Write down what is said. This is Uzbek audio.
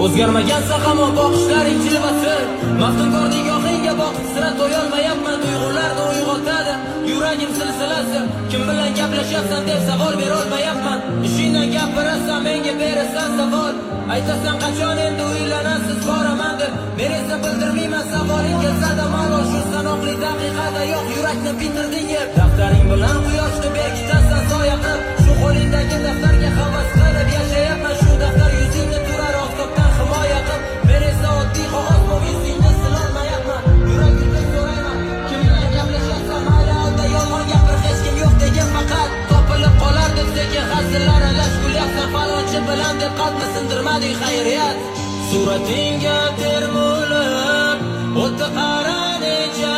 O'zgarmagansa hamon boqishlaring jilvasi, maftunkor nigohingga boqib sira to'yolmayapman. Tuyg'ularni uyg'otadi yuragim silsilasi. Kim bilan gaplashyapsan deb savol berolmayapman. Ishingdan gapirasan, menga berasan savol. Aytasan qachon endi uylanasiz, boraman deb. Men esa bildirmayman savolingga zada malol. Shu sanoqli daqiqada yo'q yurakni bitirding yeb. Daftaring bilan quyoshni berkitasan soya qilib. Shu qo'lingdagi daftarga havas qilib yashayapman. Shu daftar yuzingni turar oftobdan himoya qilib. Men esa oddiy qog'oz bo'lib yuzingni silolmayapman. Yuragimdan so'rayman, kim bilan gaplashyapsan, mayli alda yolg'on gapir, hech kim yo'q degan faqat topilib qolar deb sekin g'azillar alash kulyapsan. Falonchi bilan deb qalbni sindirmading xayriyat. Suratingga termulib o'tdi qara necha